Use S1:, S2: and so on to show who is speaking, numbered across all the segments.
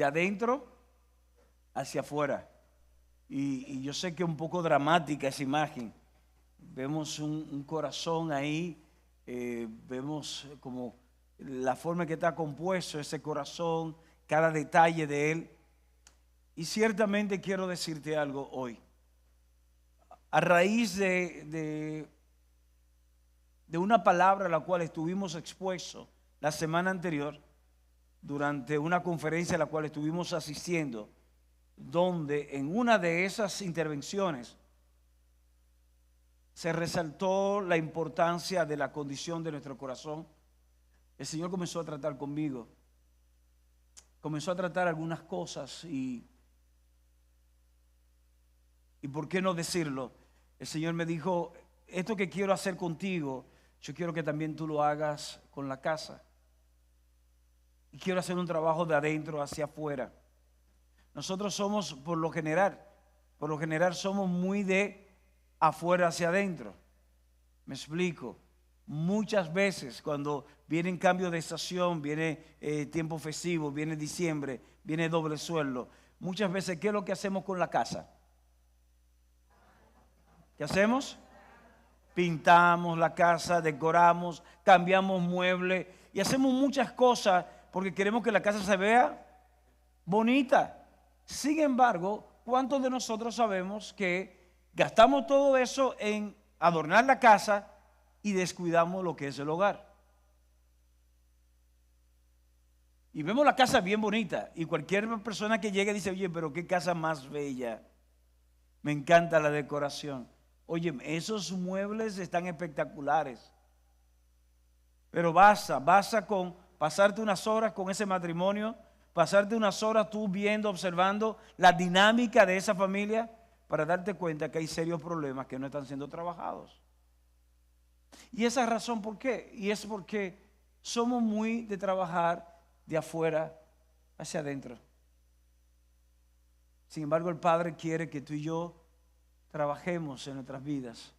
S1: de adentro hacia afuera. Y yo sé que es un poco dramática esa imagen. Vemos un corazón ahí, vemos como la forma en que está compuesto ese corazón, cada detalle de él. Y ciertamente quiero decirte algo hoy. A raíz de una palabra a la cual estuvimos expuestos la semana anterior, durante una conferencia a la cual estuvimos asistiendo, donde en una de esas intervenciones se resaltó la importancia de la condición de nuestro corazón. El Señor comenzó a tratar conmigo, comenzó a tratar algunas cosas y ¿por qué no decirlo? El Señor me dijo, esto que quiero hacer contigo, yo quiero que también tú lo hagas con la casa. Y quiero hacer un trabajo de adentro hacia afuera. Nosotros somos, por lo general somos muy de afuera hacia adentro. Me explico. Muchas veces cuando vienen cambios de estación, viene tiempo festivo, viene diciembre, viene doble sueldo. Muchas veces, ¿qué es lo que hacemos con la casa? ¿Qué hacemos? Pintamos la casa, decoramos, cambiamos muebles y hacemos muchas cosas porque queremos que la casa se vea bonita. Sin embargo, ¿cuántos de nosotros sabemos que gastamos todo eso en adornar la casa y descuidamos lo que es el hogar? Y vemos la casa bien bonita y cualquier persona que llegue dice, oye, pero qué casa más bella. Me encanta la decoración. Oye, esos muebles están espectaculares. Pero basta con pasarte unas horas con ese matrimonio, pasarte unas horas tú viendo, observando la dinámica de esa familia para darte cuenta que hay serios problemas que no están siendo trabajados. Y esa razón, ¿por qué? Y es porque somos muy de trabajar de afuera hacia adentro. Sin embargo, el Padre quiere que tú y yo trabajemos en nuestras vidas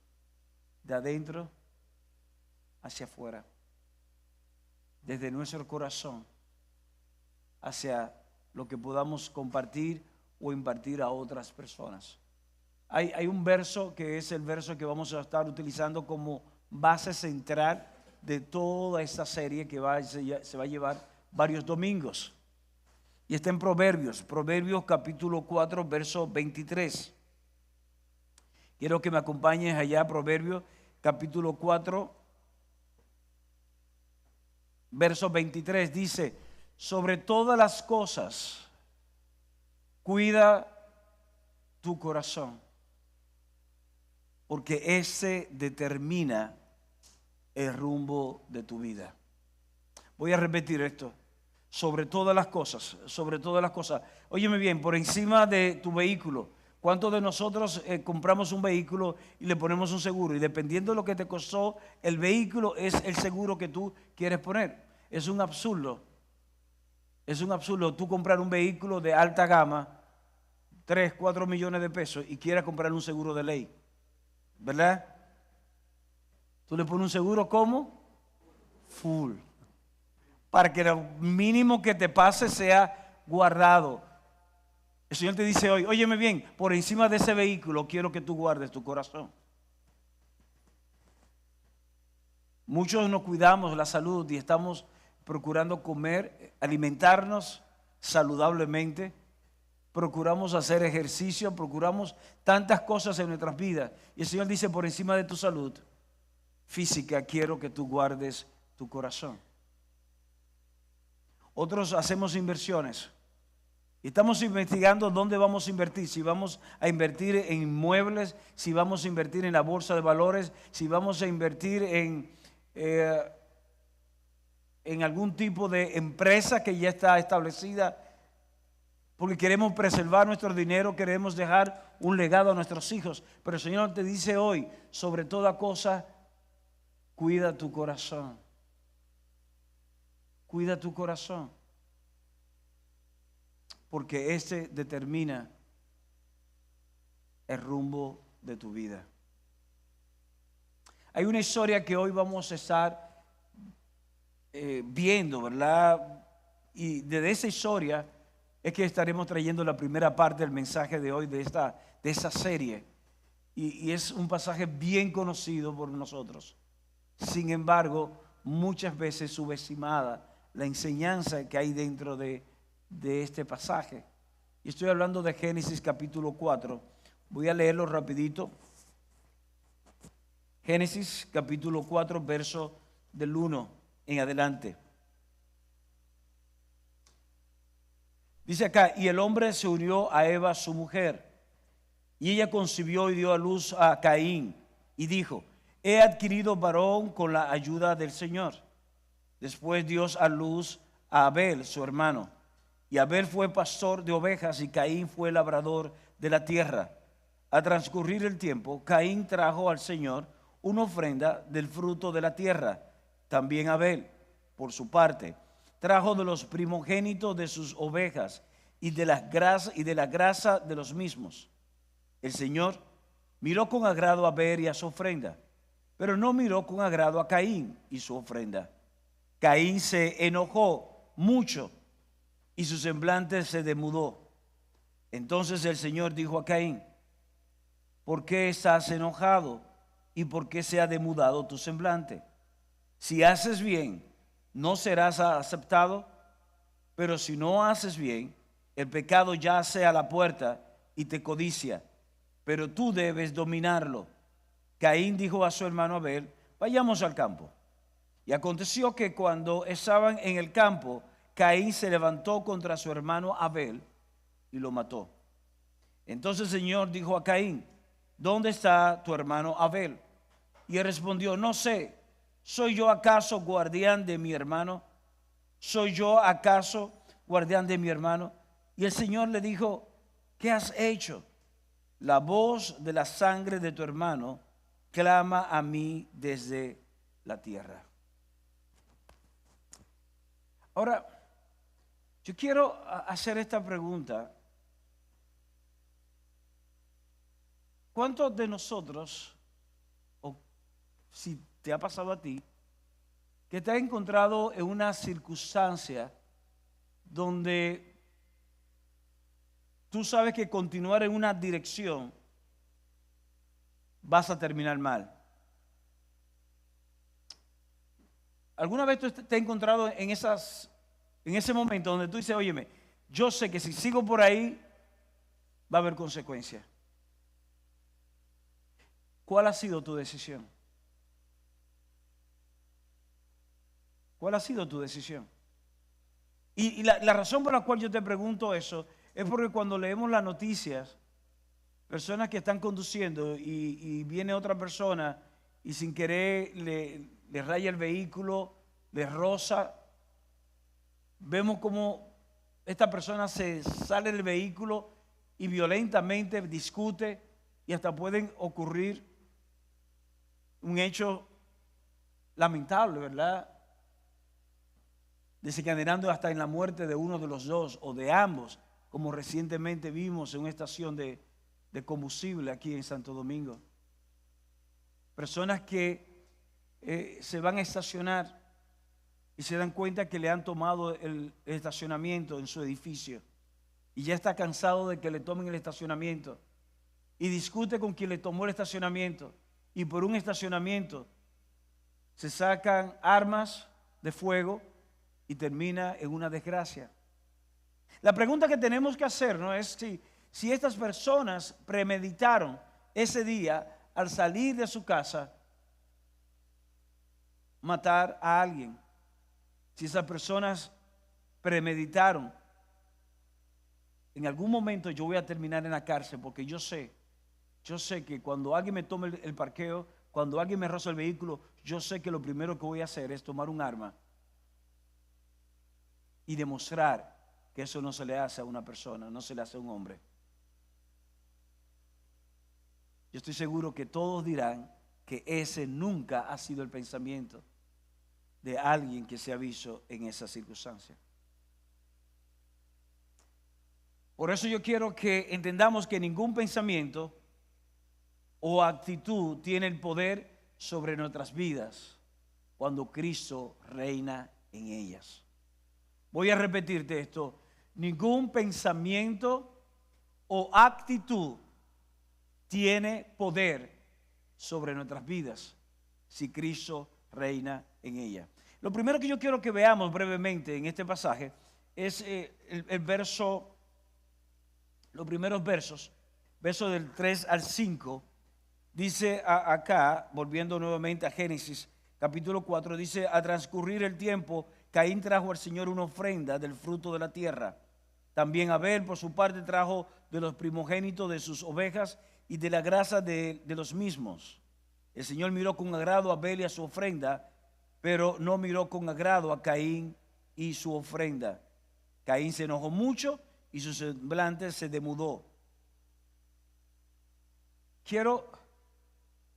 S1: de adentro hacia afuera, desde nuestro corazón hacia lo que podamos compartir o impartir a otras personas. Hay un verso que es el verso que vamos a estar utilizando como base central de toda esta serie que se va a llevar varios domingos. Y está en Proverbios capítulo 4, verso 23. Quiero que me acompañes allá, Proverbios capítulo 4, verso 23. Dice, sobre todas las cosas, cuida tu corazón, porque ese determina el rumbo de tu vida. Voy a repetir esto. Sobre todas las cosas, sobre todas las cosas. Óyeme bien, por encima de tu vehículo. ¿Cuántos de nosotros compramos un vehículo y le ponemos un seguro? Y dependiendo de lo que te costó el vehículo, es el seguro que tú quieres poner. Es un absurdo. Es un absurdo tú comprar un vehículo de alta gama, 3, 4 millones de pesos, y quieras comprar un seguro de ley. ¿Verdad? Tú le pones un seguro ¿cómo? Full. Para que lo mínimo que te pase sea guardado. El Señor te dice hoy, óyeme bien, por encima de ese vehículo quiero que tú guardes tu corazón. Muchos nos cuidamos la salud y estamos procurando comer, alimentarnos saludablemente, procuramos hacer ejercicio, procuramos tantas cosas en nuestras vidas. Y el Señor dice, por encima de tu salud física quiero que tú guardes tu corazón. Otros hacemos inversiones y estamos investigando dónde vamos a invertir, si vamos a invertir en inmuebles, si vamos a invertir en la bolsa de valores, si vamos a invertir en algún tipo de empresa que ya está establecida, porque queremos preservar nuestro dinero, queremos dejar un legado a nuestros hijos. Pero el Señor te dice hoy, sobre toda cosa, cuida tu corazón. Cuida tu corazón, porque ese determina el rumbo de tu vida. Hay una historia que hoy vamos a estar viendo, ¿verdad? Y desde esa historia es que estaremos trayendo la primera parte del mensaje de hoy de esa serie. Y es un pasaje bien conocido por nosotros. Sin embargo, muchas veces subestimada la enseñanza que hay dentro de este pasaje. Y estoy hablando de Génesis capítulo 4. Voy a leerlo rapidito. Génesis capítulo 4, verso del 1 en adelante. Dice acá, y el hombre se unió a Eva, su mujer, y ella concibió y dio a luz a Caín, y dijo, he adquirido varón con la ayuda del Señor. Después dio a luz a Abel, su hermano, y Abel fue pastor de ovejas y Caín fue labrador de la tierra. Al transcurrir el tiempo, Caín trajo al Señor una ofrenda del fruto de la tierra. También Abel, por su parte, trajo de los primogénitos de sus ovejas y de la grasa de los mismos. El Señor miró con agrado a Abel y a su ofrenda, pero no miró con agrado a Caín y su ofrenda. Caín se enojó mucho y su semblante se demudó. Entonces el Señor dijo a Caín, ¿por qué estás enojado y por qué se ha demudado tu semblante? Si haces bien, no serás aceptado, pero si no haces bien, el pecado yace a la puerta y te codicia, pero tú debes dominarlo. Caín dijo a su hermano Abel, vayamos al campo. Y aconteció que cuando estaban en el campo, Caín se levantó contra su hermano Abel y lo mató. Entonces el Señor dijo a Caín, ¿dónde está tu hermano Abel? Y él respondió, no sé, ¿soy yo acaso guardián de mi hermano? ¿Soy yo acaso guardián de mi hermano? Y el Señor le dijo, ¿qué has hecho? La voz de la sangre de tu hermano clama a mí desde la tierra. Ahora, yo quiero hacer esta pregunta. ¿Cuántos de nosotros, o si te ha pasado a ti, que te has encontrado en una circunstancia donde tú sabes que continuar en una dirección vas a terminar mal? ¿Alguna vez tú te has encontrado en ese momento donde tú dices, óyeme, yo sé que si sigo por ahí va a haber consecuencias? ¿Cuál ha sido tu decisión? ¿Cuál ha sido tu decisión? Y la razón por la cual yo te pregunto eso es porque cuando leemos las noticias, personas que están conduciendo y viene otra persona y sin querer le raya el vehículo, le roza, vemos como esta persona se sale del vehículo y violentamente discute y hasta pueden ocurrir un hecho lamentable, ¿verdad? Desencadenando hasta en la muerte de uno de los dos o de ambos, como recientemente vimos en una estación de combustible aquí en Santo Domingo. Personas que se van a estacionar y se dan cuenta que le han tomado el estacionamiento en su edificio y ya está cansado de que le tomen el estacionamiento y discute con quien le tomó el estacionamiento y por un estacionamiento se sacan armas de fuego y termina en una desgracia. La pregunta que tenemos que hacer, ¿no?, es si estas personas premeditaron ese día al salir de su casa matar a alguien. Si esas personas premeditaron, en algún momento yo voy a terminar en la cárcel porque yo sé que cuando alguien me tome el parqueo, cuando alguien me roza el vehículo, yo sé que lo primero que voy a hacer es tomar un arma y demostrar que eso no se le hace a una persona, no se le hace a un hombre. Yo estoy seguro que todos dirán que ese nunca ha sido el pensamiento de alguien que se ha visto en esa circunstancia. Por eso yo quiero que entendamos que ningún pensamiento o actitud tiene el poder sobre nuestras vidas cuando Cristo reina en ellas. Voy a repetirte esto. ningún pensamiento o actitud tiene poder sobre nuestras vidas si Cristo reina en ella. Lo primero que yo quiero que veamos brevemente en este pasaje es el verso, los primeros versos del 3 al 5. Dice acá, volviendo nuevamente a Génesis capítulo 4, dice: al transcurrir el tiempo, Caín trajo al Señor una ofrenda del fruto de la tierra. También Abel, por su parte, trajo de los primogénitos de sus ovejas y de la grasa de los mismos. El Señor miró con agrado a Abel y a su ofrenda, pero no miró con agrado a Caín y su ofrenda. Caín se enojó mucho y su semblante se demudó.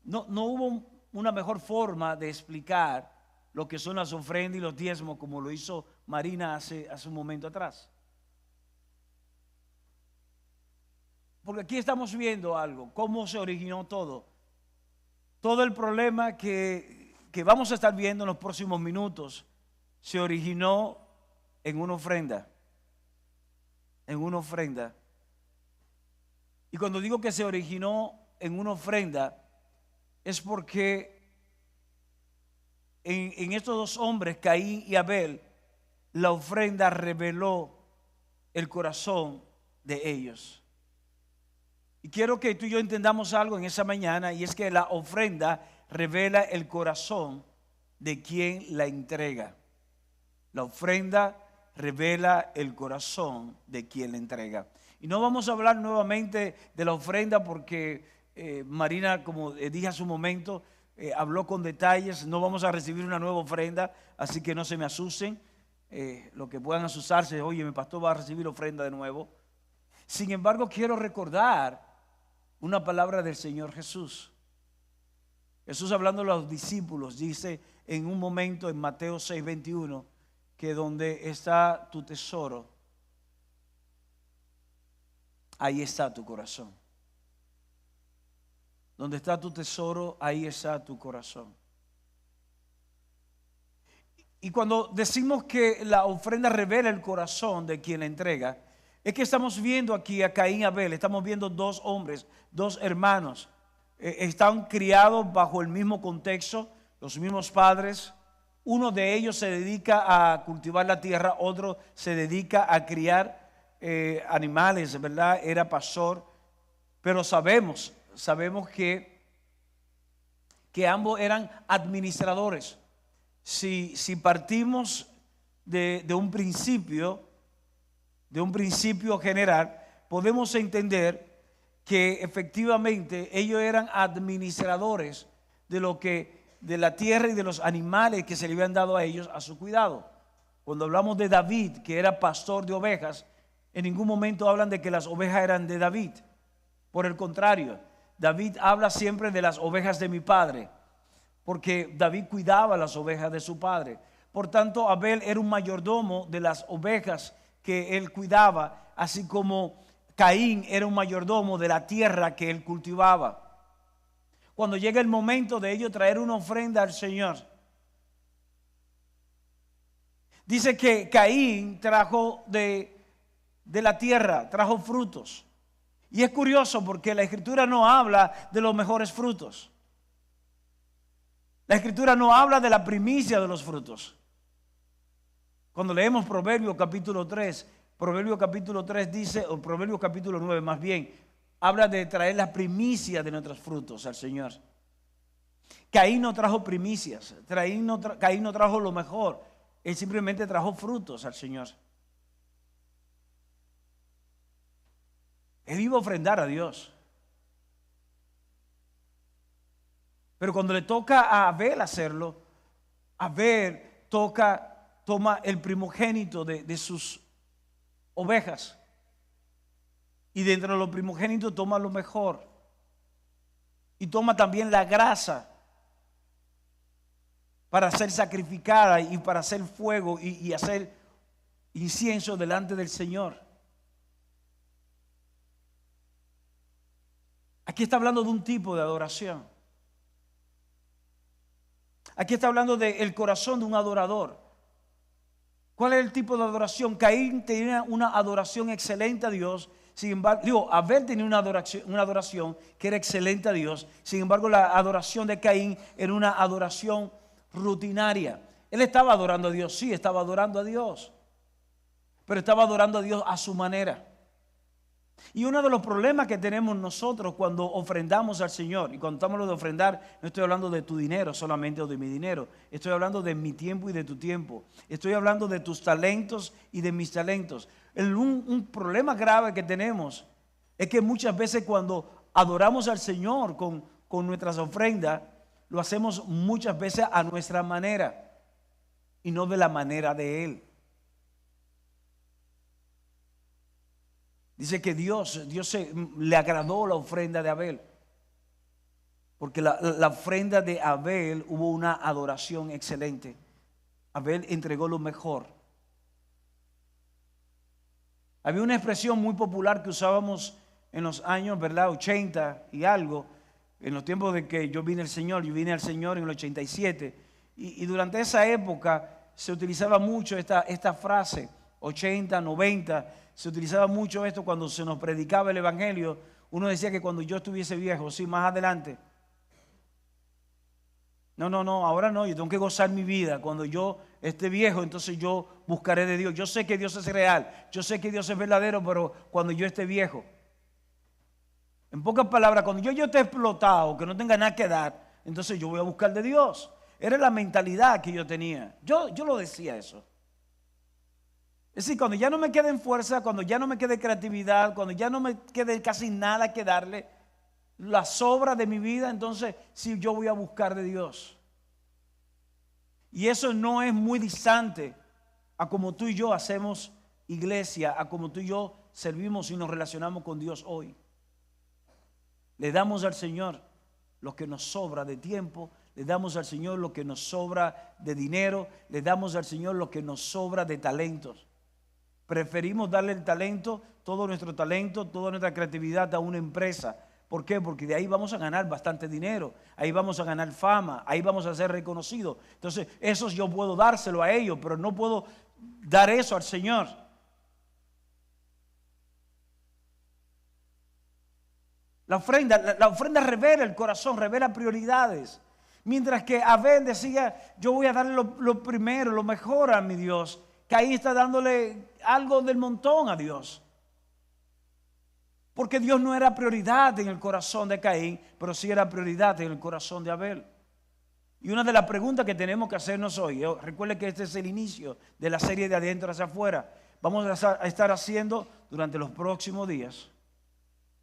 S1: No hubo una mejor forma de explicar lo que son las ofrendas y los diezmos como lo hizo Marina hace un momento atrás. Porque aquí estamos viendo algo, cómo se originó todo. Todo el problema que vamos a estar viendo en los próximos minutos se originó en una ofrenda. En una ofrenda. Y cuando digo que se originó en una ofrenda, es porque en estos dos hombres, Caín y Abel, la ofrenda reveló el corazón de ellos. Y quiero que tú y yo entendamos algo en esa mañana, y es que la ofrenda revela el corazón de quien la entrega. La ofrenda revela el corazón de quien la entrega. Y no vamos a hablar nuevamente de la ofrenda porque Marina, como dije hace un momento, habló con detalles. No vamos a recibir una nueva ofrenda, así que no se me asusten. Lo que puedan asustarse, oye, mi pastor va a recibir ofrenda de nuevo. Sin embargo, quiero recordar una palabra del Señor Jesús. Jesús, hablando a los discípulos, dice en un momento en Mateo 6:21 que donde está tu tesoro, ahí está tu corazón. Donde está tu tesoro, ahí está tu corazón. Y cuando decimos que la ofrenda revela el corazón de quien la entrega, es que estamos viendo aquí a Caín y Abel. Estamos viendo dos hombres, dos hermanos. Están criados bajo el mismo contexto, los mismos padres. Uno de ellos se dedica a cultivar la tierra, otro se dedica a criar animales, ¿verdad? Era pastor. Pero sabemos que ambos eran administradores. Si partimos de un principio general, podemos entender que efectivamente ellos eran administradores de la tierra y de los animales que se le habían dado a ellos a su cuidado. Cuando hablamos de David, que era pastor de ovejas, en ningún momento hablan de que las ovejas eran de David. Por el contrario, David habla siempre de las ovejas de mi padre, porque David cuidaba las ovejas de su padre. Por tanto, Abel era un mayordomo de las ovejas que él cuidaba, así como Caín era un mayordomo de la tierra que él cultivaba. Cuando llega el momento de ellos traer una ofrenda al Señor, dice que Caín trajo de la tierra, trajo frutos. Y es curioso porque la Escritura no habla de los mejores frutos. La Escritura no habla de la primicia de los frutos. Cuando leemos Proverbios capítulo 3 dice, o Proverbios capítulo 9 más bien, habla de traer la primicia de nuestros frutos al Señor. Caín no trajo primicias, Caín no trajo lo mejor, él simplemente trajo frutos al Señor. Él iba a ofrendar a Dios. Pero cuando le toca a Abel hacerlo, Abel toma el primogénito de sus ovejas. Y dentro de los primogénitos toma lo mejor. Y toma también la grasa para ser sacrificada y para hacer fuego y hacer incienso delante del Señor. Aquí está hablando de un tipo de adoración. Aquí está hablando del corazón de un adorador. ¿Cuál es el tipo de adoración? Caín tenía una adoración excelente a Dios. Sin embargo, Abel tenía una adoración que era excelente a Dios. Sin embargo, la adoración de Caín era una adoración rutinaria. Él estaba adorando a Dios, sí, estaba adorando a Dios, pero estaba adorando a Dios a su manera. Y uno de los problemas que tenemos nosotros cuando ofrendamos al Señor, y cuando estamos hablando de ofrendar, no estoy hablando de tu dinero solamente o de mi dinero, estoy hablando de mi tiempo y de tu tiempo, estoy hablando de tus talentos y de mis talentos. Un problema grave que tenemos es que muchas veces cuando adoramos al Señor con nuestras ofrendas, lo hacemos muchas veces a nuestra manera y no de la manera de Él. Dice que Dios le agradó la ofrenda de Abel. Porque la ofrenda de Abel hubo una adoración excelente. Abel entregó lo mejor. Había una expresión muy popular que usábamos en los años, ¿verdad? 80 y algo. En los tiempos de que yo vine al Señor en el 87. Y durante esa época se utilizaba mucho esta frase, 80, 90. Se utilizaba mucho esto cuando se nos predicaba el evangelio. Uno decía que cuando yo estuviese viejo, sí, más adelante. No, ahora no, yo tengo que gozar mi vida. Cuando yo esté viejo, entonces yo buscaré de Dios. Yo sé que Dios es real, yo sé que Dios es verdadero, pero cuando yo esté viejo. En pocas palabras, cuando yo esté explotado, que no tenga nada que dar, entonces yo voy a buscar de Dios. Era la mentalidad que yo tenía. Yo lo decía eso. Es decir, cuando ya no me quede en fuerza, cuando ya no me quede creatividad, cuando ya no me quede casi nada que darle, la sobra de mi vida, entonces sí, yo voy a buscar de Dios. Y eso no es muy distante a como tú y yo hacemos iglesia, a como tú y yo servimos y nos relacionamos con Dios hoy. Le damos al Señor lo que nos sobra de tiempo, le damos al Señor lo que nos sobra de dinero, le damos al Señor lo que nos sobra de talentos. Preferimos darle el talento, todo nuestro talento, toda nuestra creatividad a una empresa. ¿Por qué? Porque de ahí vamos a ganar bastante dinero, ahí vamos a ganar fama, ahí vamos a ser reconocidos. Entonces, eso yo puedo dárselo a ellos, pero no puedo dar eso al Señor. La ofrenda revela el corazón, revela prioridades. Mientras que Abel decía, yo voy a darle lo primero, lo mejor a mi Dios. Caín está dándole algo del montón a Dios. Porque Dios no era prioridad en el corazón de Caín, pero sí era prioridad en el corazón de Abel. Y una de las preguntas que tenemos que hacernos hoy, recuerde que este es el inicio de la serie de Adentro hacia Afuera. Vamos a estar haciendo durante los próximos días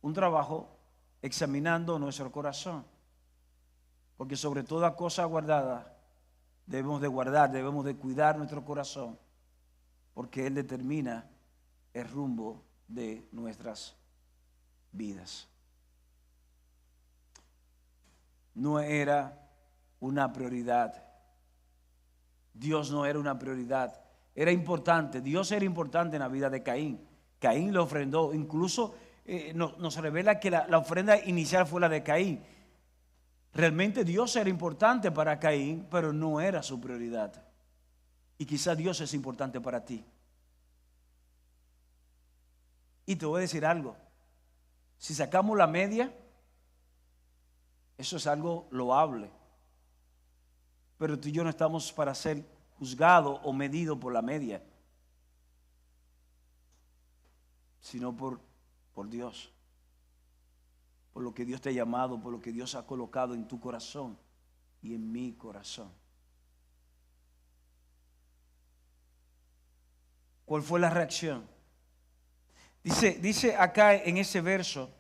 S1: un trabajo examinando nuestro corazón. Porque sobre toda cosa guardada, debemos de cuidar nuestro corazón. Porque Él determina el rumbo de nuestras vidas. No era una prioridad. Dios no era una prioridad. Era importante. Dios era importante en la vida de Caín. Caín le ofrendó. Incluso nos revela que la ofrenda inicial fue la de Caín. Realmente Dios era importante para Caín, pero no era su prioridad. Y quizás Dios es importante para ti. Y te voy a decir algo. Si sacamos la media, eso es algo loable. Pero tú y yo no estamos para ser juzgados o medidos por la media, sino por Dios. Por lo que Dios te ha llamado, por lo que Dios ha colocado en tu corazón y en mi corazón. ¿Cuál fue la reacción? Dice acá en ese verso,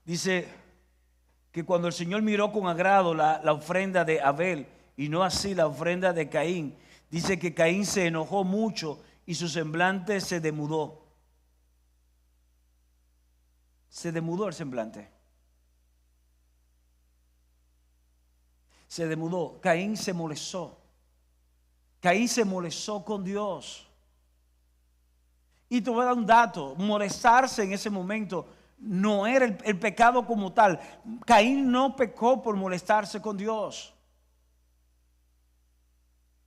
S1: dice que cuando el Señor miró con agrado la ofrenda de Abel y no así la ofrenda de Caín, dice que Caín se enojó mucho y su semblante se demudó. Se demudó el semblante. Se demudó. Caín se molestó. Caín se molestó con Dios. Y te voy a dar un dato. Molestarse en ese momento no era el pecado como tal. Caín no pecó por molestarse con Dios.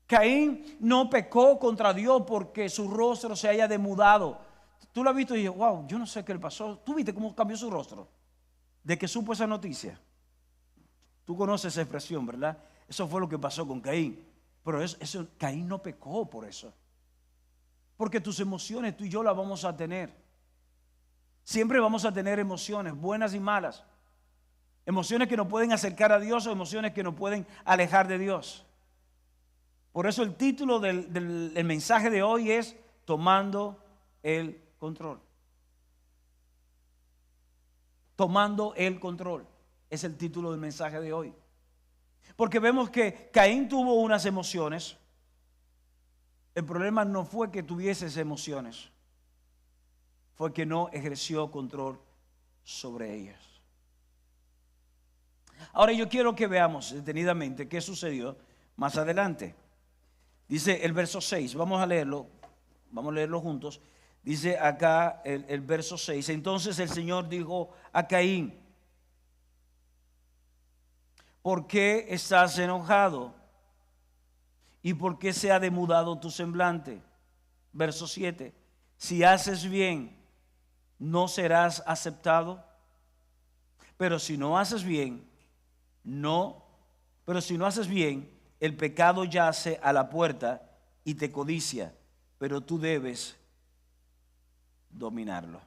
S1: Caín no pecó contra Dios porque su rostro se haya demudado. Tú lo has visto y dices, wow, yo no sé qué le pasó. ¿Tú viste cómo cambió su rostro? De que supo esa noticia. Tú conoces esa expresión, ¿verdad? Eso fue lo que pasó con Caín. Pero Caín no pecó por eso. Porque tus emociones, tú y yo las vamos a tener. Siempre vamos a tener emociones, buenas y malas. Emociones que nos pueden acercar a Dios o emociones que nos pueden alejar de Dios. Por eso el título del mensaje de hoy es Tomando el control. Tomando el control es el título del mensaje de hoy. Porque vemos que Caín tuvo unas emociones. El problema no fue que tuviese esas emociones, fue que no ejerció control sobre ellas. Ahora yo quiero que veamos detenidamente qué sucedió más adelante. Dice el verso 6, vamos a leerlo juntos. Dice acá el verso 6, entonces el Señor dijo a Caín, ¿por qué estás enojado? ¿Y por qué se ha demudado tu semblante? Verso 7, si haces bien, no serás aceptado, pero si no haces bien, el pecado yace a la puerta y te codicia, pero tú debes dominarlo.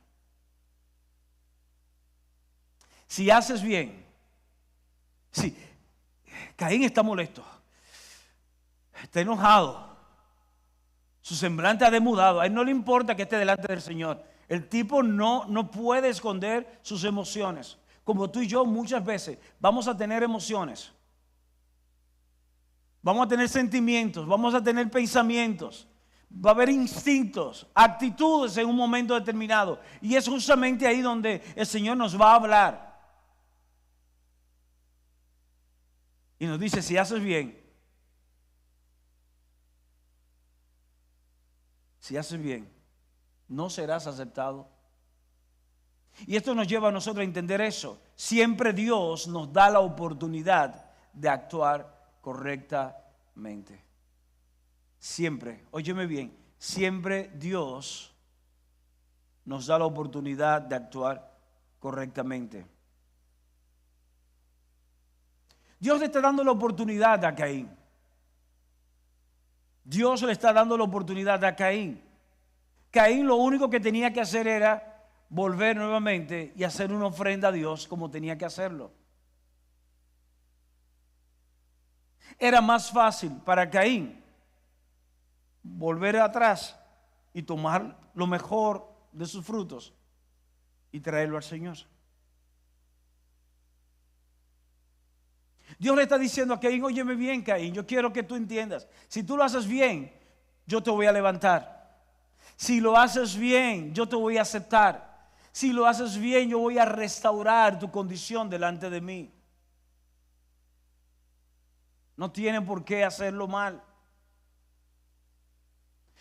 S1: Si haces bien, sí, Caín está molesto, está enojado, su semblante ha demudado, a él no le importa que esté delante del Señor. El tipo no puede esconder sus emociones. Como tú y yo muchas veces vamos a tener emociones, vamos a tener sentimientos, vamos a tener pensamientos, va a haber instintos, actitudes en un momento determinado. Y es justamente ahí donde el Señor nos va a hablar. Y nos dice, si haces bien, no serás aceptado. Y esto nos lleva a nosotros a entender eso. Siempre Dios nos da la oportunidad de actuar correctamente. Siempre, óyeme bien, siempre Dios nos da la oportunidad de actuar correctamente. Dios le está dando la oportunidad a Caín. Dios le está dando la oportunidad a Caín. Caín lo único que tenía que hacer era volver nuevamente y hacer una ofrenda a Dios como tenía que hacerlo. Era más fácil para Caín volver atrás y tomar lo mejor de sus frutos y traerlo al Señor. Dios le está diciendo a Caín, óyeme bien, Caín, yo quiero que tú entiendas, si tú lo haces bien, yo te voy a levantar. Si lo haces bien, yo te voy a aceptar. Si lo haces bien, yo voy a restaurar tu condición delante de mí. No tienen por qué hacerlo mal.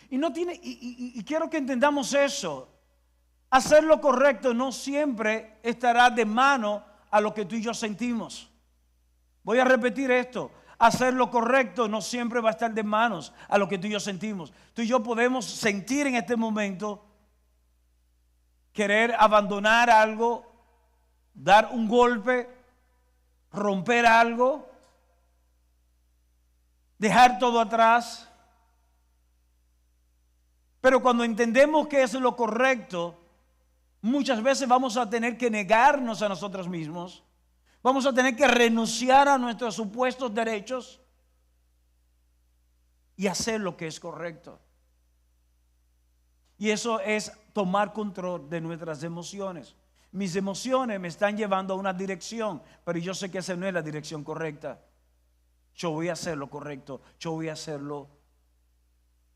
S1: Y quiero que entendamos eso. Hacer lo correcto no siempre estará de mano a lo que tú y yo sentimos. Voy a repetir esto. Hacer lo correcto no siempre va a estar de manos a lo que tú y yo sentimos. Tú y yo podemos sentir en este momento querer abandonar algo, dar un golpe, romper algo, dejar todo atrás. Pero cuando entendemos que eso es lo correcto, muchas veces vamos a tener que negarnos a nosotros mismos. Vamos a tener que renunciar a nuestros supuestos derechos y hacer lo que es correcto. Y eso es tomar control de nuestras emociones. Mis emociones me están llevando a una dirección, pero yo sé que esa no es la dirección correcta. Yo voy a hacer lo correcto, yo voy a hacerlo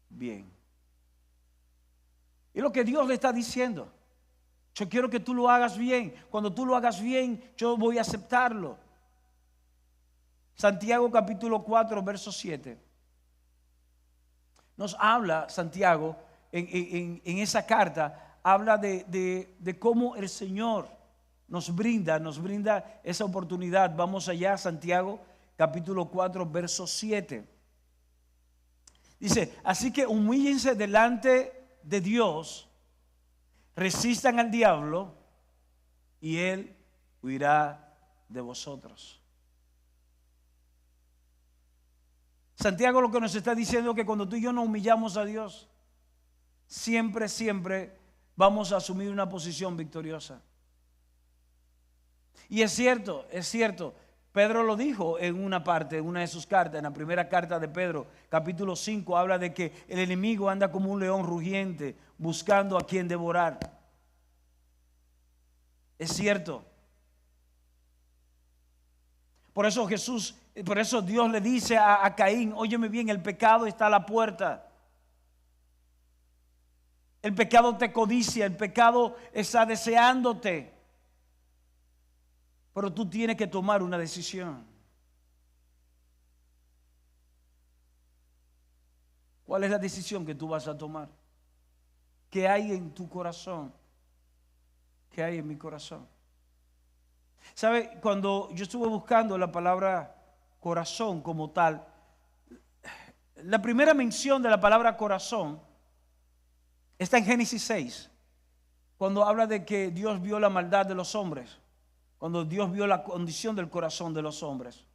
S1: bien. Y lo que Dios le está diciendo, yo quiero que tú lo hagas bien. Cuando tú lo hagas bien, yo voy a aceptarlo. Santiago capítulo 4, verso 7. Nos habla Santiago en esa carta, habla de cómo el Señor nos brinda esa oportunidad. Vamos allá, Santiago capítulo 4, verso 7. Dice, así que humíllense delante de Dios, resistan al diablo y él huirá de vosotros. Santiago lo que nos está diciendo es que cuando tú y yo nos humillamos a Dios, siempre vamos a asumir una posición victoriosa. Y es cierto, Pedro lo dijo en una parte, en una de sus cartas, en la primera carta de Pedro, capítulo 5, habla de que el enemigo anda como un león rugiente buscando a quien devorar. Es cierto. Por eso Dios le dice a Caín, óyeme bien, el pecado está a la puerta. El pecado te codicia, el pecado está deseándote. Pero tú tienes que tomar una decisión. ¿Cuál es la decisión que tú vas a tomar? ¿Qué hay en tu corazón? ¿Qué hay en mi corazón? ¿Sabe? Cuando yo estuve buscando la palabra corazón como tal, la primera mención de la palabra corazón está en Génesis 6, cuando habla de que Dios vio la maldad de los hombres, cuando Dios vio la condición del corazón de los hombres.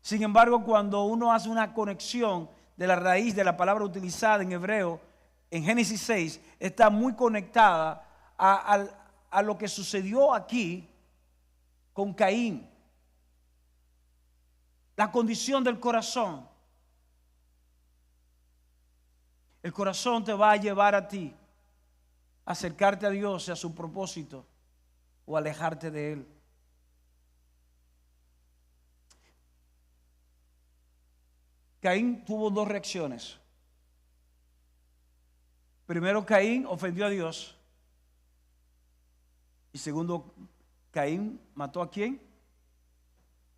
S1: Sin embargo, cuando uno hace una conexión de la raíz de la palabra utilizada en hebreo, en Génesis 6, está muy conectada a lo que sucedió aquí con Caín. La condición del corazón. El corazón te va a llevar a ti a acercarte a Dios y a su propósito o alejarte de Él. Caín tuvo dos reacciones. Primero, Caín ofendió a Dios. Y segundo, Caín mató ¿a quién?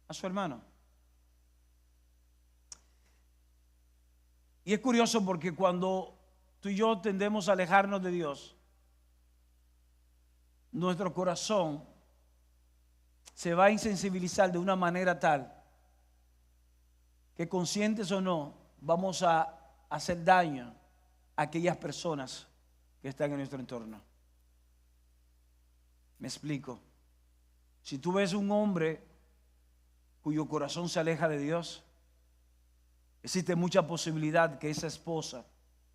S1: A su hermano. Y es curioso porque cuando tú y yo tendemos a alejarnos de Dios, nuestro corazón se va a insensibilizar de una manera tal que, conscientes o no, vamos a hacer daño a aquellas personas que están en nuestro entorno. Me explico. Si tú ves un hombre cuyo corazón se aleja de Dios, existe mucha posibilidad que esa esposa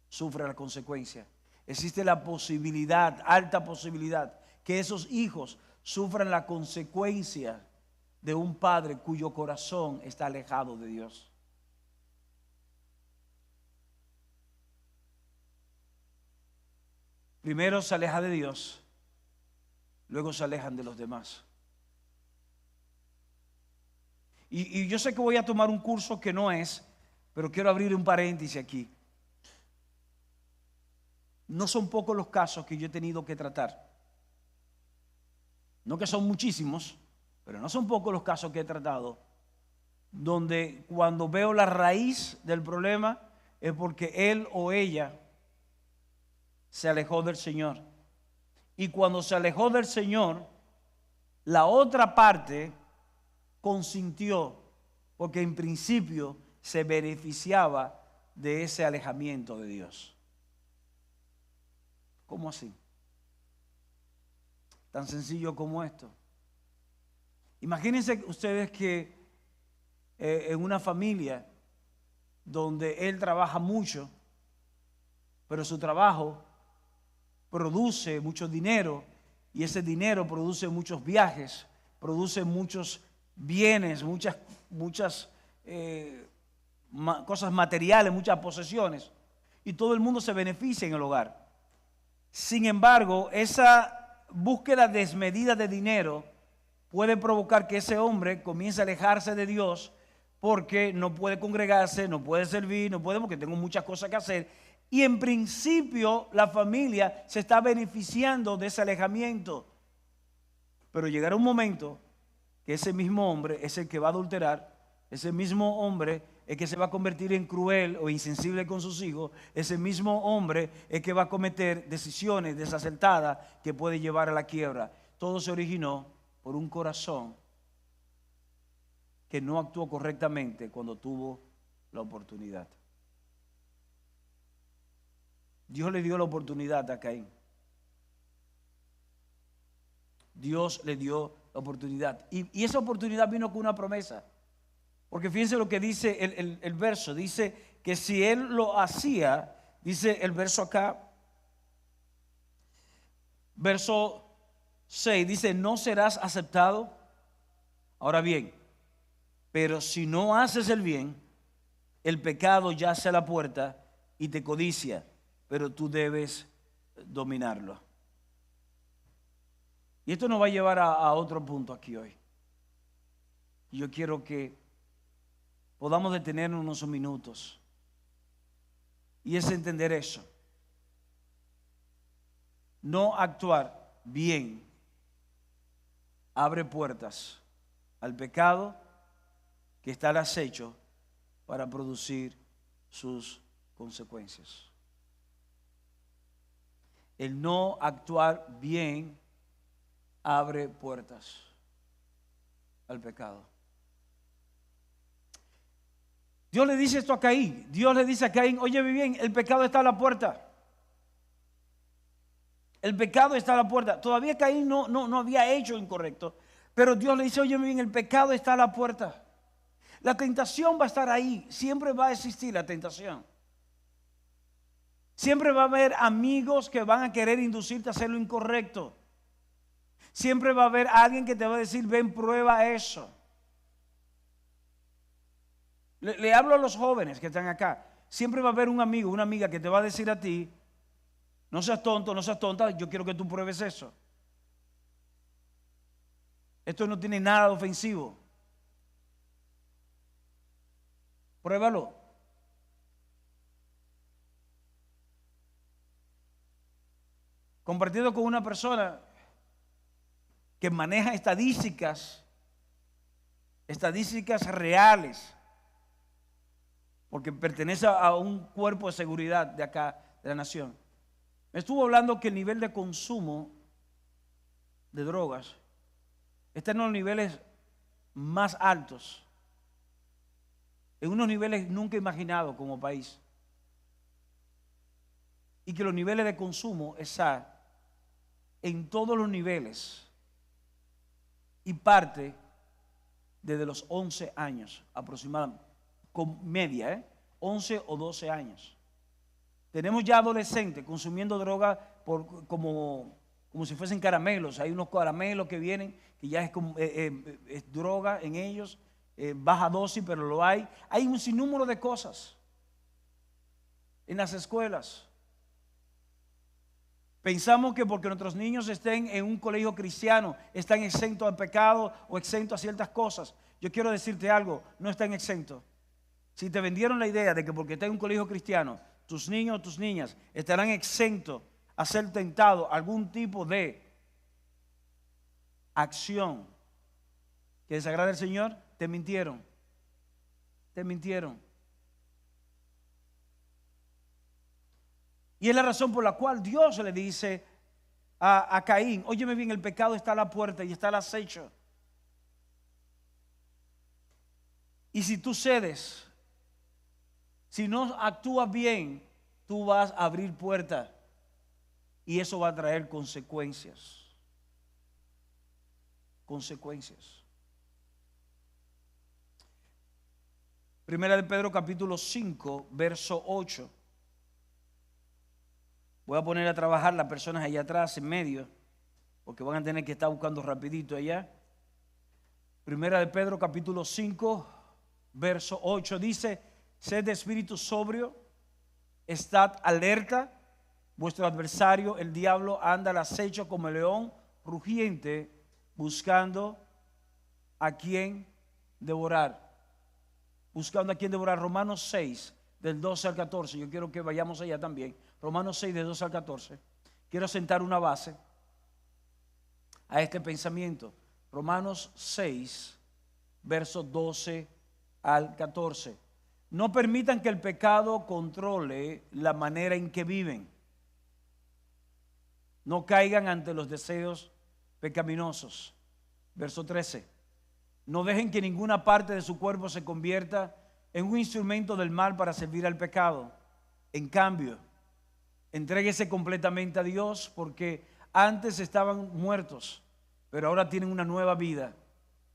S1: sufra la consecuencia. Existe la posibilidad, alta posibilidad, que esos hijos sufran la consecuencia de un padre cuyo corazón está alejado de Dios. Primero se aleja de Dios, luego se alejan de los demás. Y yo sé que voy a tomar un curso que no es, pero quiero abrir un paréntesis aquí. No son pocos los casos que yo he tenido que tratar. No que son muchísimos, pero no son pocos los casos que he tratado, donde cuando veo la raíz del problema es porque él o ella se alejó del Señor. Y cuando se alejó del Señor, la otra parte consintió, porque en principio se beneficiaba de ese alejamiento de Dios. ¿Cómo así? Tan sencillo como esto. Imagínense ustedes que en una familia donde él trabaja mucho, pero su trabajo produce mucho dinero y ese dinero produce muchos viajes, produce muchos bienes, muchas cosas materiales, muchas posesiones, y todo el mundo se beneficia en el hogar. Sin embargo, esa búsqueda desmedida de dinero puede provocar que ese hombre comience a alejarse de Dios porque no puede congregarse, no puede servir, no puede porque tengo muchas cosas que hacer. Y en principio la familia se está beneficiando de ese alejamiento. Pero llegará un momento que ese mismo hombre es el que va a adulterar, ese mismo hombre es que se va a convertir en cruel o insensible con sus hijos, ese mismo hombre es que va a cometer decisiones desacertadas que puede llevar a la quiebra. Todo se originó por un corazón que no actuó correctamente cuando tuvo la oportunidad. Dios le dio la oportunidad a Caín. Dios le dio la oportunidad. Y esa oportunidad vino con una promesa. Porque fíjense lo que dice el verso. Dice que si él lo hacía, dice el verso acá, verso 6, dice, no serás aceptado. Ahora bien, pero si no haces el bien, el pecado yace a la puerta y te codicia, pero tú debes dominarlo. Y esto nos va a llevar a otro punto aquí hoy. Yo quiero que podamos detenernos unos minutos. Y es entender eso. No actuar bien abre puertas al pecado que está al acecho para producir sus consecuencias. El no actuar bien abre puertas al pecado. Dios le dice esto a Caín. Dios le dice a Caín, oye bien, el pecado está a la puerta. El pecado está a la puerta. Todavía Caín no había hecho incorrecto. Pero Dios le dice, oye bien, el pecado está a la puerta. La tentación va a estar ahí. Siempre va a existir la tentación. Siempre va a haber amigos que van a querer inducirte a hacer lo incorrecto. Siempre va a haber alguien que te va a decir, ven, prueba eso. Le hablo a los jóvenes que están acá. Siempre va a haber un amigo, una amiga que te va a decir a ti, no seas tonto, no seas tonta, yo quiero que tú pruebes eso. Esto no tiene nada de ofensivo. Pruébalo. Compartido con una persona que maneja estadísticas reales, porque pertenece a un cuerpo de seguridad de acá, de la nación. Me estuvo hablando que el nivel de consumo de drogas está en los niveles más altos, en unos niveles nunca imaginados como país. Y que los niveles de consumo están en todos los niveles y parte desde los 11 años aproximadamente, con media, 11 o 12 años. Tenemos ya adolescentes consumiendo droga como si fuesen caramelos. Hay unos caramelos que vienen, que ya es droga en ellos, baja dosis, pero lo hay. Hay un sinnúmero de cosas en las escuelas. Pensamos que porque nuestros niños estén en un colegio cristiano, están exentos al pecado o exentos a ciertas cosas. Yo quiero decirte algo, no están exentos. Si te vendieron la idea de que porque estás en un colegio cristiano, tus niños o tus niñas estarán exentos a ser tentados a algún tipo de acción que desagrade al Señor, te mintieron. Te mintieron. Y es la razón por la cual Dios le dice a Caín, óyeme bien, el pecado está a la puerta y está al acecho. Y si tú cedes, si no actúas bien, tú vas a abrir puertas y eso va a traer consecuencias. Consecuencias. Primera de Pedro capítulo 5, verso 8. Voy a poner a trabajar las personas allá atrás, en medio, porque van a tener que estar buscando rapidito allá. Primera de Pedro capítulo 5, verso 8 dice, sed de espíritu sobrio, estad alerta, vuestro adversario, el diablo, anda al acecho como el león rugiente, buscando a quien devorar. Buscando a quien devorar. Romanos 6, del 12 al 14. Yo quiero que vayamos allá también. Romanos 6, del 12 al 14. Quiero sentar una base a este pensamiento. Romanos 6, versos 12 al 14. No permitan que el pecado controle la manera en que viven. No caigan ante los deseos pecaminosos. Verso 13. No dejen que ninguna parte de su cuerpo se convierta en un instrumento del mal para servir al pecado. En cambio, Entréguese completamente a Dios, porque antes estaban muertos, pero ahora tienen una nueva vida.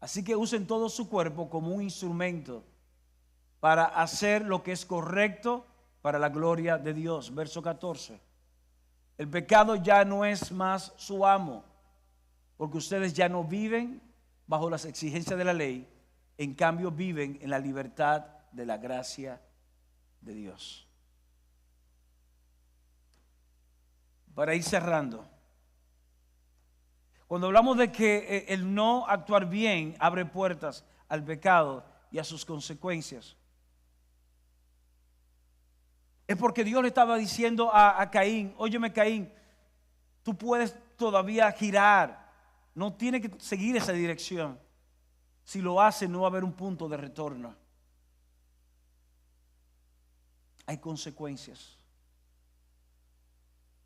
S1: Así que usen todo su cuerpo como un instrumento para hacer lo que es correcto para la gloria de Dios. Verso 14. El pecado ya no es más su amo, porque ustedes ya no viven bajo las exigencias de la ley, en cambio viven en la libertad de la gracia de Dios. Para ir cerrando, cuando hablamos de que el no actuar bien abre puertas al pecado y a sus consecuencias, es porque Dios le estaba diciendo a Caín: óyeme, Caín, tú puedes todavía girar, no tienes que seguir esa dirección. Si lo haces, no va a haber un punto de retorno. Hay consecuencias.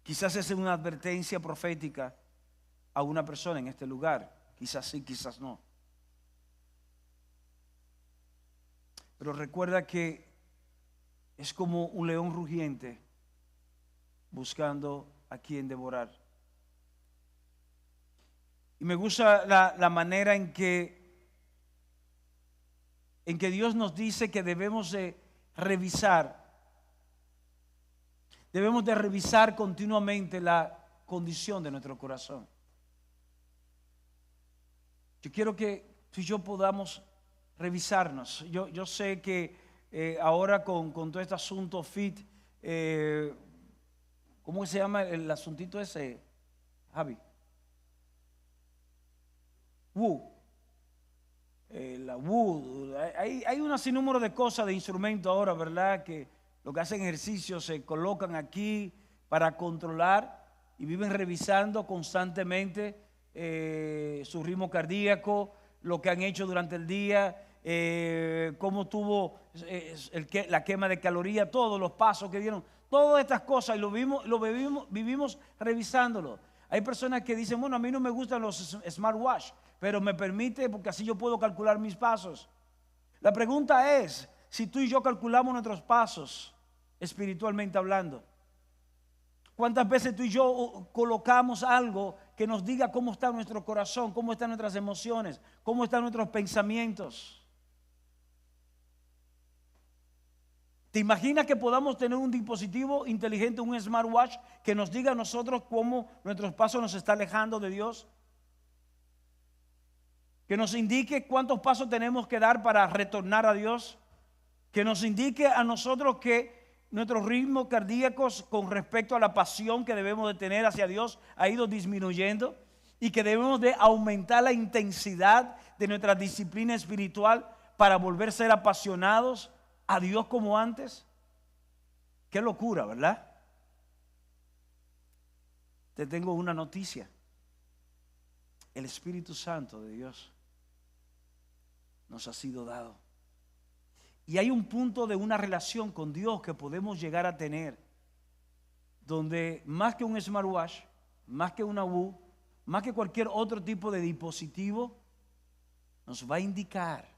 S1: Quizás esa es una advertencia profética a una persona en este lugar. Quizás sí, quizás no. Pero recuerda que es como un león rugiente buscando a quien devorar. Y me gusta la manera en que Dios nos dice que debemos de revisar continuamente la condición de nuestro corazón. Yo quiero que tú y yo podamos revisarnos. Yo sé que ahora con todo este asunto fit, ¿cómo se llama el asuntito ese, Javi? La WU. Hay un sinnúmero de cosas, de instrumentos ahora, ¿verdad? Que lo que hacen ejercicio se colocan aquí para controlar y viven revisando constantemente su ritmo cardíaco, lo que han hecho durante el día, cómo tuvo la quema de calorías, todos los pasos que dieron, todas estas cosas, y lo vivimos revisándolo. Hay personas que dicen: bueno, a mí no me gustan los smartwatch, pero me permite, porque así yo puedo calcular mis pasos. La pregunta es si tú y yo calculamos nuestros pasos espiritualmente hablando. ¿Cuántas veces tú y yo colocamos algo que nos diga cómo está nuestro corazón, cómo están nuestras emociones, cómo están nuestros pensamientos? ¿Te imaginas que podamos tener un dispositivo inteligente, un smartwatch, que nos diga a nosotros cómo nuestros pasos nos están alejando de Dios? Que nos indique cuántos pasos tenemos que dar para retornar a Dios. Que nos indique a nosotros que nuestros ritmos cardíacos con respecto a la pasión que debemos de tener hacia Dios ha ido disminuyendo, y que debemos de aumentar la intensidad de nuestra disciplina espiritual para volver a ser apasionados a Dios como antes. Qué locura, ¿verdad? Te tengo una noticia. El Espíritu Santo de Dios nos ha sido dado. Y hay un punto de una relación con Dios que podemos llegar a tener, donde más que un smartwatch, más que una WU, más que cualquier otro tipo de dispositivo, nos va a indicar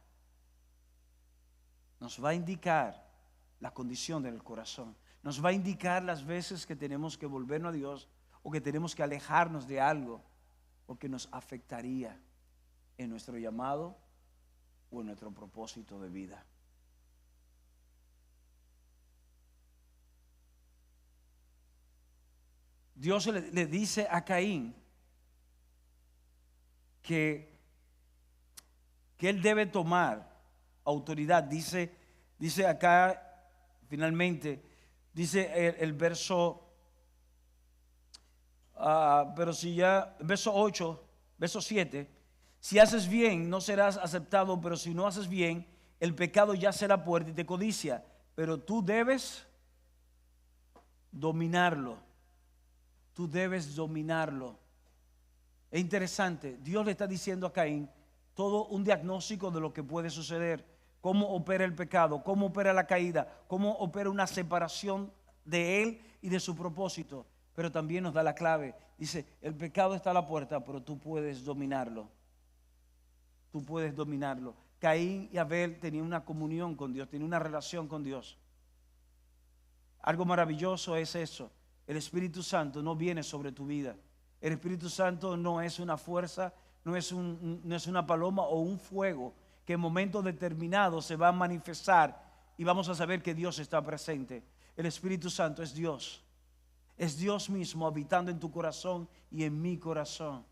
S1: la condición del corazón. Nos va a indicar las veces que tenemos que volvernos a Dios o que tenemos que alejarnos de algo porque nos afectaría en nuestro llamado o en nuestro propósito de vida. Dios le dice a Caín que él debe tomar autoridad. Dice acá finalmente, dice el verso, pero si ya, verso 8, verso 7, si haces bien no serás aceptado, pero si no haces bien, el pecado ya será puerta y te codicia, pero tú debes dominarlo. Tú debes dominarlo. Es interesante, Dios le está diciendo a Caín todo un diagnóstico de lo que puede suceder, cómo opera el pecado, cómo opera la caída, cómo opera una separación de él y de su propósito. Pero también nos da la clave. Dice: el pecado está a la puerta, pero tú puedes dominarlo. Tú puedes dominarlo. Caín y Abel tenían una comunión con Dios, tenían una relación con Dios. Algo maravilloso es eso. el Espíritu Santo no viene sobre tu vida. El Espíritu Santo no es una fuerza, no es una paloma o un fuego que en momentos determinados se va a manifestar y vamos a saber que Dios está presente. El Espíritu Santo es Dios. Es Dios mismo habitando en tu corazón y en mi corazón.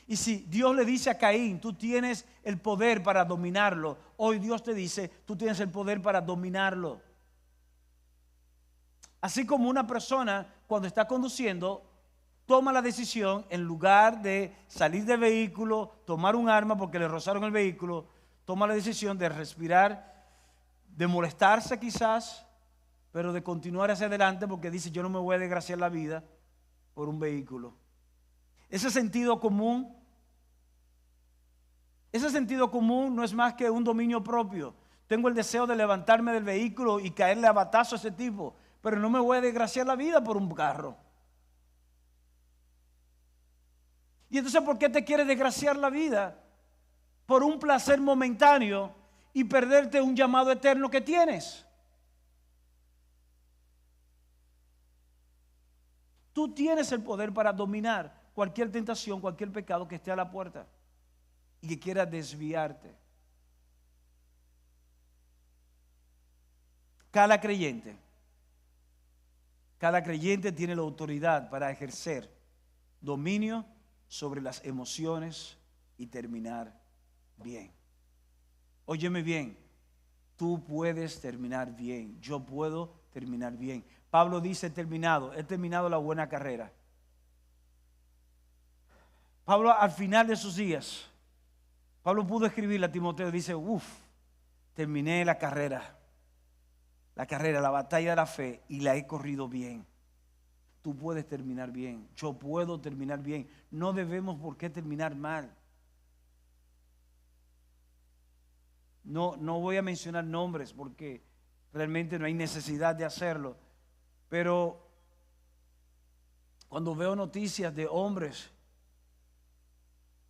S1: Y si Dios le dice a Caín, tú tienes el poder para dominarlo, hoy Dios te dice, tú tienes el poder para dominarlo. Así como una persona cuando está conduciendo toma la decisión, en lugar de salir del vehículo, tomar un arma porque le rozaron el vehículo, toma la decisión de respirar, de molestarse quizás, pero de continuar hacia adelante porque dice, yo no me voy a desgraciar la vida por un vehículo. Ese sentido común no es más que un dominio propio. Tengo el deseo de levantarme del vehículo y caerle a batazo a ese tipo, pero no me voy a desgraciar la vida por un carro. Y entonces, ¿por qué te quieres desgraciar la vida? Por un placer momentáneo y perderte un llamado eterno que tienes. Tú tienes el poder para dominar cualquier tentación, cualquier pecado que esté a la puerta y que quiera desviarte. Cada creyente tiene la autoridad para ejercer dominio sobre las emociones y terminar bien. Óyeme bien, tú puedes terminar bien, yo puedo terminar bien. Pablo dice, he terminado la buena carrera. Pablo al final de sus días, Pablo pudo escribirle a Timoteo, dice, terminé la carrera, la batalla de la fe y la he corrido bien. Tú puedes terminar bien, yo puedo terminar bien. No debemos por qué terminar mal. No voy a mencionar nombres porque realmente no hay necesidad de hacerlo. Pero cuando veo noticias de hombres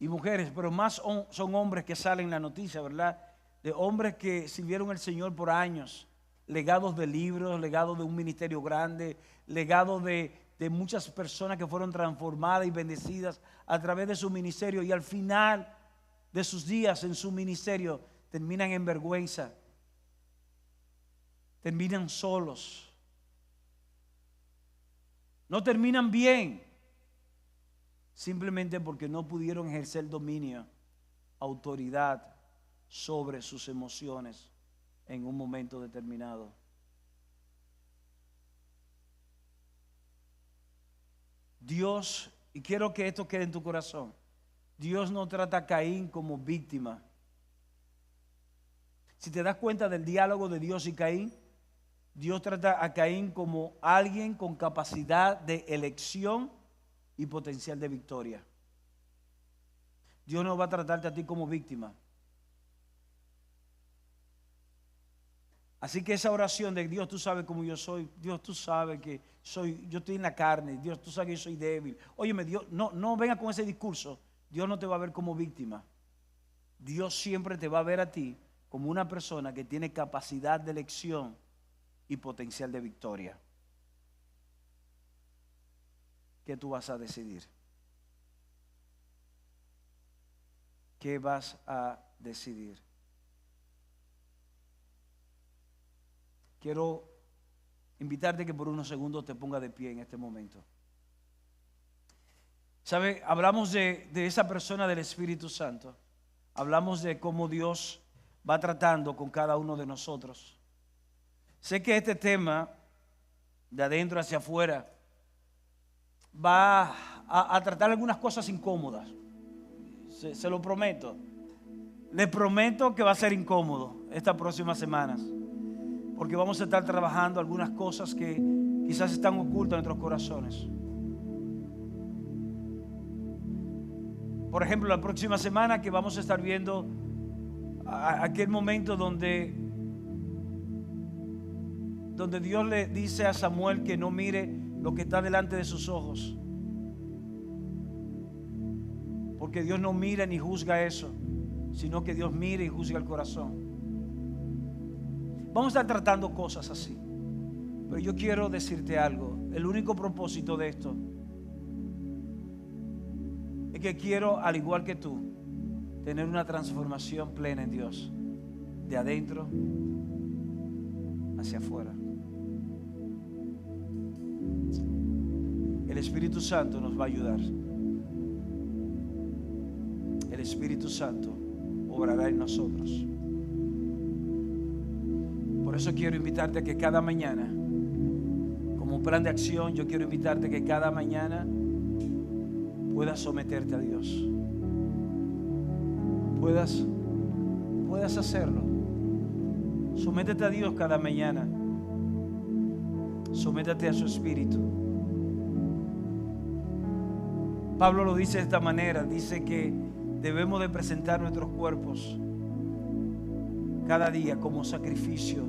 S1: y mujeres, pero más son hombres que salen en la noticia, ¿verdad? De hombres que sirvieron al Señor por años, legados de libros, legados de un ministerio grande, legados de muchas personas que fueron transformadas y bendecidas a través de su ministerio y al final de sus días en su ministerio terminan en vergüenza, terminan solos, no terminan bien, simplemente porque no pudieron ejercer dominio, autoridad sobre sus emociones en un momento determinado. Dios, y quiero que esto quede en tu corazón, Dios no trata a Caín como víctima. Si te das cuenta del diálogo de Dios y Caín, Dios trata a Caín como alguien con capacidad de elección y potencial de victoria. Dios no va a tratarte a ti como víctima. Así que esa oración de Dios, tú sabes cómo yo soy, Dios, tú sabes que yo estoy en la carne, Dios, tú sabes que yo soy débil. Óyeme, Dios, no venga con ese discurso. Dios no te va a ver como víctima. Dios siempre te va a ver a ti como una persona que tiene capacidad de elección y potencial de victoria. ¿Qué tú vas a decidir? ¿Qué vas a decidir? Quiero invitarte que por unos segundos te ponga de pie en este momento. ¿Sabe? Hablamos de esa persona del Espíritu Santo. Hablamos de cómo Dios va tratando con cada uno de nosotros. Sé que este tema, de adentro hacia afuera, va a tratar algunas cosas incómodas. Se lo prometo. Les prometo que va a ser incómodo estas próximas semanas. Porque vamos a estar trabajando algunas cosas que quizás están ocultas en nuestros corazones. Por ejemplo, la próxima semana que vamos a estar viendo aquel momento donde Dios le dice a Samuel que no mire lo que está delante de sus ojos. Porque Dios no mira ni juzga eso, sino que Dios mira y juzga el corazón. Vamos a estar tratando cosas así. Pero yo quiero decirte algo. El único propósito de esto es que quiero, al igual que tú, tener una transformación plena en Dios, de adentro hacia afuera. El Espíritu Santo nos va a ayudar. El Espíritu Santo obrará en nosotros. Por eso quiero invitarte a que cada mañana, como un plan de acción, yo quiero invitarte a que cada mañana puedas someterte a Dios. Puedas hacerlo. Sométete a Dios cada mañana. Sométete a su Espíritu. Pablo lo dice de esta manera. Dice que debemos de presentar nuestros cuerpos cada día como sacrificio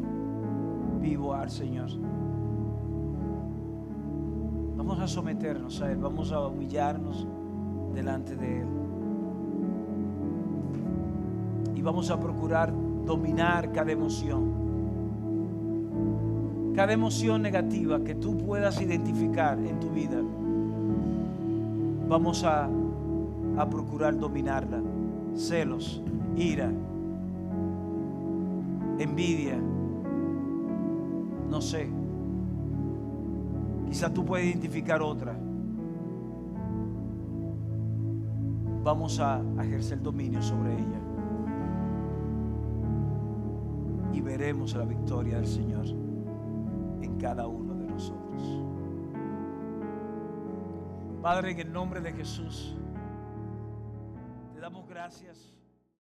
S1: vivo al Señor. Vamos a someternos a Él. Vamos a humillarnos delante de Él. Y vamos a procurar dominar cada emoción. Cada emoción negativa que tú puedas identificar en tu vida, vamos a procurar dominarla. Celos, ira, envidia, no sé. Quizás tú puedes identificar otra. Vamos a ejercer dominio sobre ella. Y veremos la victoria del Señor en cada uno de nosotros. Padre, en el nombre de Jesús, te damos gracias.